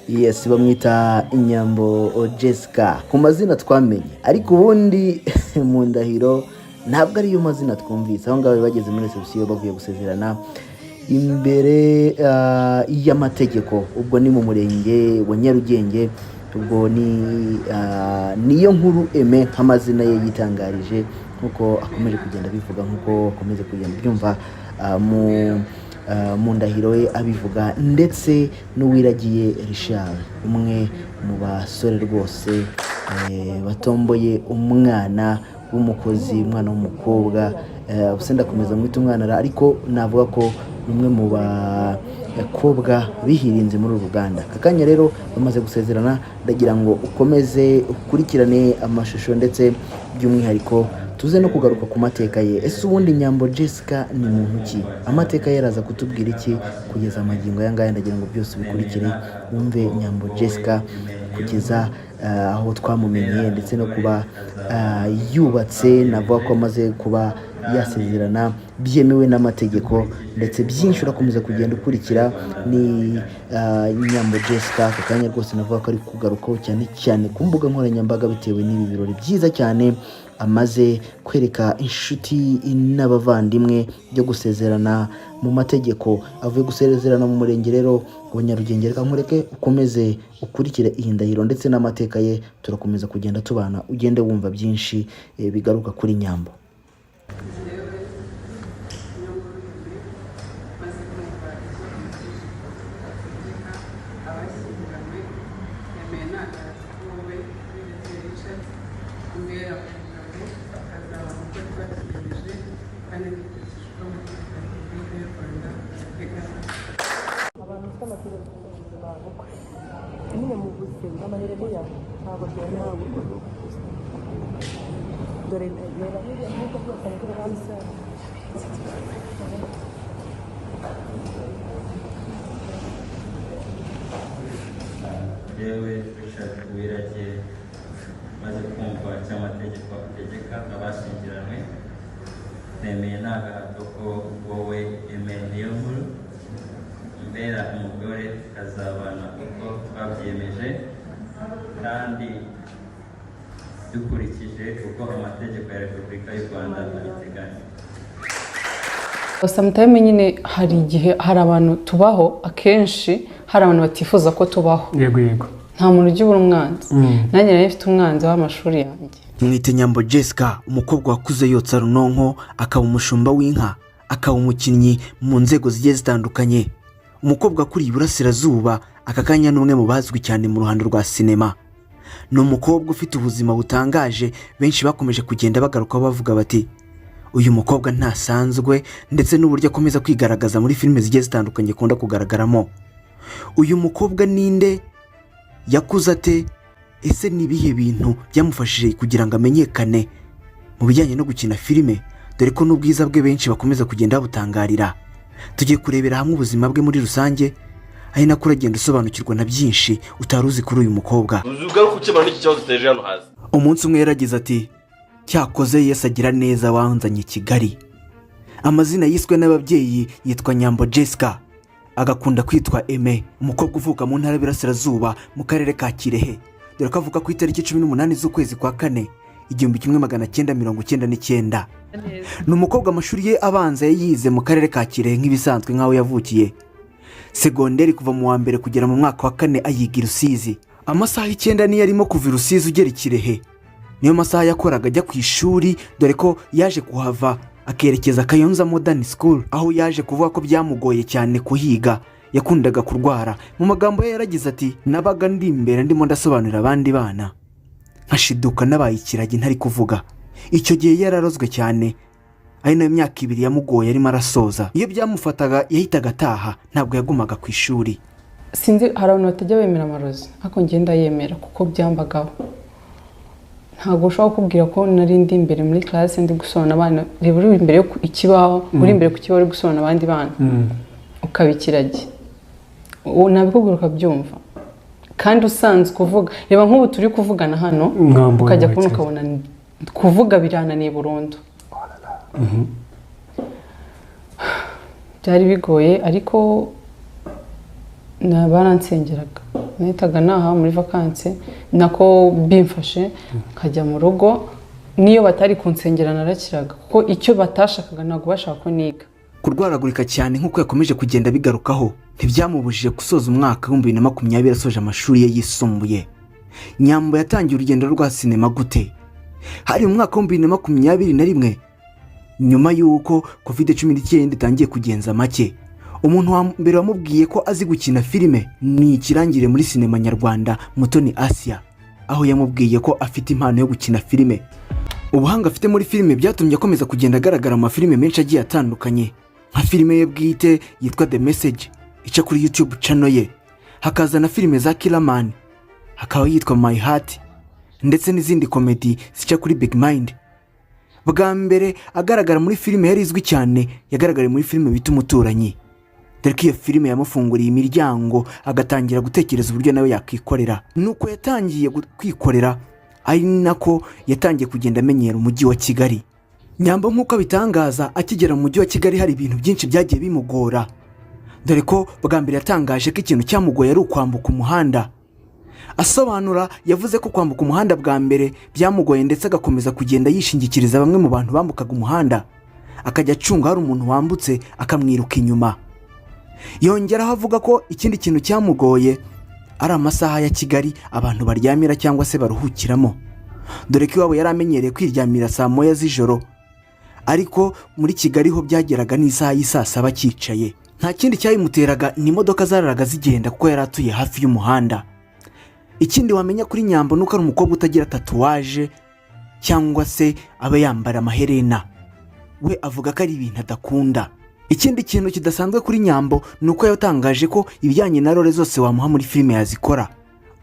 Yes, bamwita Inyambo Jessica ku mazina twamenye, ariko ubundi mu ndahiro ntabwo ariyo mazina twumvise. Aho ngaho bageze muri reception bavuye gusezerana imbere y'amategeko, ubwo ni mu murenge wa Nyarugenge. Ubwo niyo nkuru Aime nk'amazina ye yitangarije, nkuko akomeje kugenda bivuga, nkuko akomeje kugenda byumva mu ndahiro ye abivuga, ndetse n'uwiragiye Richard, umwe mu basore rwose batomboye umwana w'umukozi, umwana w'umukobwa. Usenda komeza mwita umwana, ariko navuga ko umwe mu bakobwa bihirinze muri uruganda. Kakanya rero bamaze gusezerana, ndagira ngo ukomeze ukurikirane amashusho, ndetse by'umwihariko tuze no kugaruka ku mateka ye. Ese ubundi Nyambo Jessica ni muntu ki? Amateka ye araza kutubwira iki kugeza amagingo aya ngaya? Ndagira ngo byose bikurikire wumve Nyambo Jessica kugeza aho twamumenye, ndetse no kuba yubatse, navuga ko amaze kuba yasezerana byemewe n'amategeko, ndetse byinshi urakomeza kugenda ukurikira. Ni Nyambo Jessica ku kanya rwose navuga ko ari kugarukaho cyane cyane ku mbuga nkoranyambaga, bitewe n'ibi birori byiza cyane amaze kwereka inshuti n'abavandimwe byo gusezerana mu mategeko. Avuye gusezerana mu murenge rero wa Nyarugenge. Reka nkureke ukomeze ukurikire iyi ndahiro ndetse n'amateka ye, turakomeza kugenda tubana, ugende wumva byinshi bigaruka kuri Nyambo. yewe Richard Uwiragiye maze kumva cy'amategeko ategeka abashyingiranywe, nemeye nta gahato ko wowe Aime Niyonkuru mbera umugore, tukazabana uko twabyiyemeje kandi dukurikije uko amategeko ya Repubulika y'u Rwanda abiteganya. Sometimes nyine hari igihe hari abantu tubaho, akenshi hari abantu batifuza ko tubaho. Yego nta muntu ujya ubura umwanzi. Nanjye nari mfite umwanzi w'amashuri yanjye. Mwite Nyambo Jessica, umukobwa wakuze yotsa runonko, akaba umushumba w'inka, akaba umukinnyi mu nzego zigiye zitandukanye. Umukobwa kuri Iburasirazuba, aka kanya n'umwe mu bazwi cyane mu ruhando rwa sinema. Ni umukobwa ufite ubuzima butangaje, benshi bakomeje kugenda bagarukaho bavuga bati uyu mukobwa ntasanzwe, ndetse n'uburyo akomeza kwigaragaza muri filime zigiye zitandukanye akunda kugaragaramo. Uyu mukobwa ninde? Yakuze ate? Ese ni ibihe bintu byamufashije kugira ngo amenyekane mu bijyanye no gukina filime, dore ko n'ubwiza bwe benshi bakomeza kugenda babutangarira? Tugiye kurebera hamwe ubuzima bwe muri rusange, ari nako uragenda usobanukirwa na byinshi utari uzi kuri uyu mukobwa. Umunsi umwe yaragize ati cyakoze Yesu agira neza wanzanye Kigali. Amazina yiswe n'ababyeyi yitwa Nyambo Jessica, agakunda kwitwa Aime, umukobwa uvuka mu ntara y'Iburasirazuba mu karere ka Kirehe, dore ko avuka ku itariki 18 z'ukwezi kwa kane 1999. Ni umukobwa amashuri ye abanza yayize mu karere ka Kirehe nk'ibisanzwe nk'aho yavukiye. Segonderi kuva mu wa mbere kugera mu mwaka wa 4 ayiga i Rusizi. Amasaha 9 niyo arimo kuva i Rusizi ugera i Kirehe, niyo masaha yakoraga ajya ku ishuri, dore ko yaje kuhava akerekeza Kayonza Modern School, aho yaje kuvuga ko byamugoye cyane kuhiga, yakundaga kurwara. Mu magambo ye yaragize ati nabaga ndi imbere ndimo ndasobanurira abandi bana nkashiduka nabaye ikiragi ntari kuvuga. Icyo gihe yararozwe cyane, ari nayo myaka 2 yamugoye arimo arasoza. Iyo byamufataga yahitaga ataha, ntabwo yagumaga ku ishuri. Sinzi hari abantu batajya bemera amarozi, ariko ngenda yemera kuko byambagaho. Ntabwo ushobora kubwira ko nari ndi imbere muri classe ndi gusona abana, reba uri imbere yo ikibaho, uri imbere ku kibaho uri gusona abandi bana, ukabikiragi. Nabikubwira ukabyumva, kandi usanzwe kuvuga. Reba nk'ubu turi kuvugana hano, ukajya kubona ukabona kuvuga birananiye burundu. Byari bigoye, ariko baransengeraga nahitaga naha muri vakansi nako bimfashe nkajya mu rugo niyo batari kunsengera narakiraga kuko icyo batashakaga ntabwo bashaka ko niga. Kurwaragurika cyane nk'uko yakomeje kugenda bigarukaho ntibyamubujije gusoza umwaka wa 2020 asoje amashuri ye yisumbuye. Nyambo yatangiye urugendo rwa sinema gute? Hari mu mwaka wa 2021 nyuma y'uko COVID-19 itangiye kugenza make, umuntu wa mbere wamubwiye ko azi gukina filime ni ikirangire muri sinema nyarwanda Mutoni Asia, aho yamubwiye ko afite impano yo gukina filime. Ubuhanga afite muri filime byatumye akomeza kugenda agaragara mu filime menshi agiye atandukanye, nka filime ye bwite yitwa The Message ica kuri YouTube channel ye, hakaza na filime za Killerman, hakaba yitwa My Heart, ndetse n'izindi comedy zica kuri Big Mind. Bwa mbere agaragara muri filime yari izwi cyane yagaragara muri filime bita Umuturanyi, dore ko iyo filime yamufunguriye imiryango agatangira gutekereza uburyo nawe yakwikorera. Nuko yatangiye kwikorera ari nako yatangiye kugenda amenyera umujyi wa Kigali. Nyambo nk'uko bitangaza akigera mu mujyi wa Kigali hari ibintu byinshi byagiye bimugora, dore ko bwa mbere yatangaje ko ikintu cyamugoye ari ukwambuka umuhanda. Asobanura yavuze ko kwambuka umuhanda bwa mbere byamugoye ndetse agakomeza kugenda yishingikiriza bamwe mu bantu bambukaga umuhanda, akajya acunga hari umuntu wambutse akamwiruka inyuma. Yongeraho avuga ko ikindi kintu cyamugoye ari amasaha ya Kigali abantu baryamira cyangwa se baruhukiramo, dore ko iwabo yari amenyereye kwiryamira saa 9 z'ijoro, ariko muri Kigali ho byageraga n'isaha y'isa 7 cyicaye. Nta kindi cyayimuteraga ni imodoka zararaga zigenda kuko yari atuye hafi y'umuhanda. Ikindi wamenya kuri Nyambo nuko ari umukobwa utagira tatuwaje cyangwa se aba yambara amaherena, we avuga ko ari ibintu adakunda. Ikindi kintu kidasanzwe kuri Nyambo nuko yatangaje ko ibijyanye na role zose wamuha muri filime yazikora,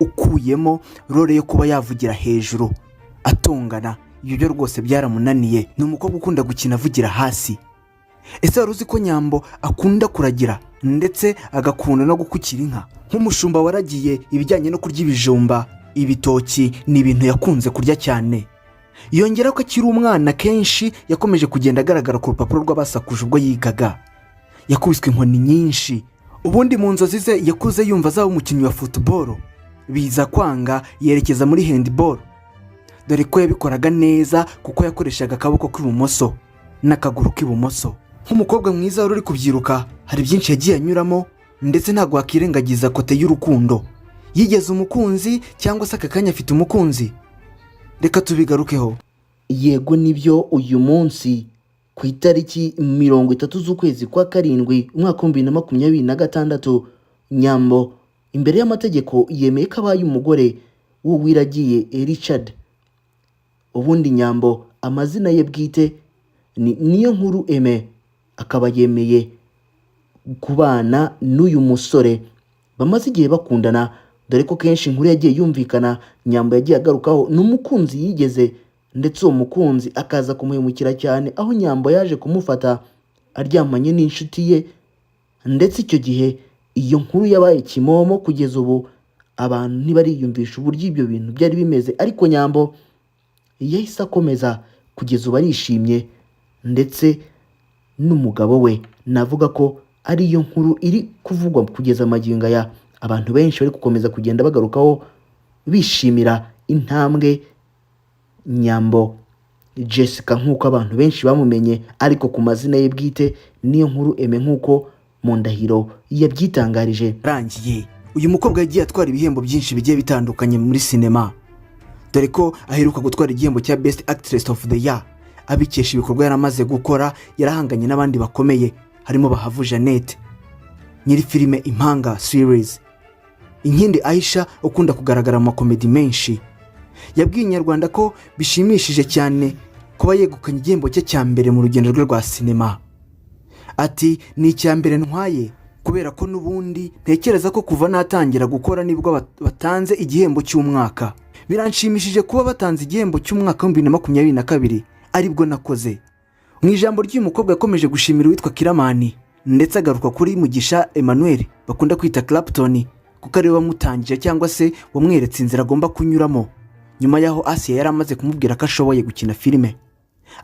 ukuyemo role yo kuba yavugira hejuru atongana. Ibyo rwose byaramunaniye. Ni umukobwa ukunda gukina avugira hasi. Ese wari uzi ko Nyambo akunda kuragira ndetse agakunda no gukukira inka? Nk'umushumba waragiye ibijyanye no kurya ibijumba, ibitoki ni ibintu yakunze kurya cyane. Yongera ko akiri umwana kenshi yakomeje kugenda agaragara ku rupapuro rw'abasakuje ubwo yigaga. Yakubiswe inkoni nyinshi, ubundi mu nzozi ze yakuze yumva azaba umukinnyi wa football, biza kwanga yerekeza muri handball, dore ko yabikoraga neza kuko yakoreshaga akaboko k'ibumoso n'akaguru k'ibumoso. Nk'umukobwa mwiza wari uri kubyiruka hari byinshi yagiye anyuramo, ndetse ntabwo wakirengagiza kote y'urukundo. Yigeze umukunzi cyangwa se akakanya afite umukunzi? Reka tubigarukeho. Yego nibyo, uyu munsi ku itariki 30 z'ukwezi kwa karindwi umwaka wa 2026 Nyambo imbere y'amategeko yemeye ko abaye umugore w'Uwiragiye Richard. Ubundi Nyambo amazina ye bwite ni Niyonkuru Aime, akaba yemeye kubana n'uyu musore bamaze igihe bakundana, dore ko kenshi inkuru yagiye yumvikana Nyambo yagiye agarukaho n'umukunzi yigeze, ndetse uwo mukunzi akaza kumuhemukira cyane, aho Nyambo yaje kumufata aryamanye n'inshuti ye, ndetse icyo gihe iyo nkuru yabaye kimomo. Kugeza ubu abantu ntibariyumvisha uburyo ibyo bintu byari bimeze, ariko Nyambo yahise akomeza kugeza ubu arishimye, ndetse n'umugabo we navuga ko ari iyo nkuru iri kuvugwa kugeza magingo aya. Abantu benshi bari gukomeza kugenda bagarukaho bishimira intambwe Nyambo Jessica nk'uko abantu benshi bamumenye, ariko ku mazina ye bwite Niyonkuru Aime nk'uko mu ndahiro yabyitangarije. Rangiye uyu mukobwa yagiye atwara ibihembo byinshi bigiye bitandukanye muri sinema, dore ko aheruka gutwara igihembo cya Best Actress of the Year abikesha ibikorwa yaramaze gukora. Yarahanganye n'abandi bakomeye harimo Bahavu Jeannette nyiri filime Impanga series, Inkindi Aisha ukunda kugaragara mu komedi menshi. Yabwiye Inyarwanda ko bishimishije cyane kuba yegukanye igihembo cye cya mbere mu rugendo rwe rwa sinema. Ati ni icya mbere ntwaye kubera ko n'ubundi ntekereza ko kuva natangira gukora nibwo batanze igihembo cy'umwaka. Biranshimishije kuba batanze igihembo cy'umwaka wa 2022 aribwo nakoze. Mu ijambo ry'uyu mukobwa yakomeje gushimira uwitwa Killerman, ndetse agaruka kuri Mugisha Emmanuel bakunda kwita Clapton kuko ari we wamutangije cyangwa se wamweretse inzira agomba kunyuramo nyuma yaho Asia yari amaze kumubwira ko ashoboye gukina filime.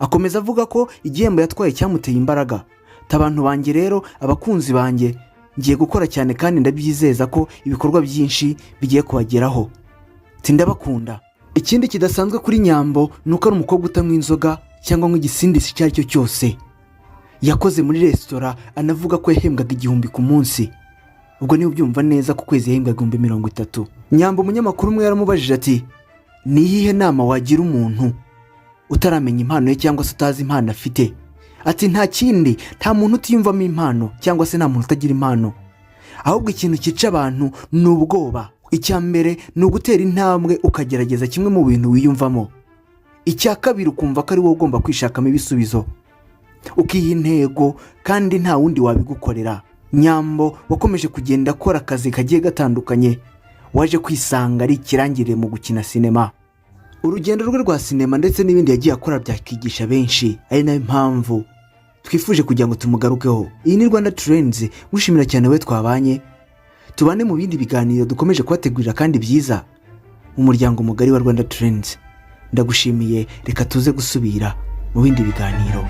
Akomeza avuga ko igihembo yatwaye cyamuteye imbaraga. Tabantu banjye rero, abakunzi banjye, ngiye gukora cyane kandi ndabyizeza ko ibikorwa byinshi bigiye kubageraho. Ndabakunda. Ikindi kidasanzwe kuri Nyambo nuko ari umukobwa utanywa inzoga cyangwa nk'igisindisha icyo ari cyo cyose. Yakoze muri resitora anavuga ko yahembwaga 1000 ku munsi. Ubwo niba ubyumva neza ku kwezi yahembwaga 30,000. Nyambo umunyamakuru umwe yaramubajije ati ni iyihe nama wagira umuntu utaramenya impano ye cyangwa se utazi impano afite? Ati nta kindi, nta muntu utiyumvamo impano cyangwa se nta muntu utagira impano, ahubwo ikintu cyica abantu ni ubwoba. Icya mbere ni ugutera intambwe ukagerageza kimwe mu bintu wiyumvamo. Icya kabiri ukumva ko ari wowe ugomba kwishakamo ibisubizo, ukiha intego kandi nta wundi wabigukorera. Nyambo wakomeje kugenda akora akazi kagiye gatandukanye, waje kwisanga ari ikirangirire mu gukina sinema. Urugendo rwe rwa sinema ndetse n'ibindi yagiye akora byakigisha benshi, ari nayo mpamvu twifuje kugira ngo tumugarukeho. Iyi ni Rwanda Trends, mushimira cyane we twabanye. Tubane mu bindi biganiro dukomeje kubategurira kandi byiza mu muryango mugari wa Rwanda Trends. Ndagushimiye, reka tuze gusubira mu bindi biganiro.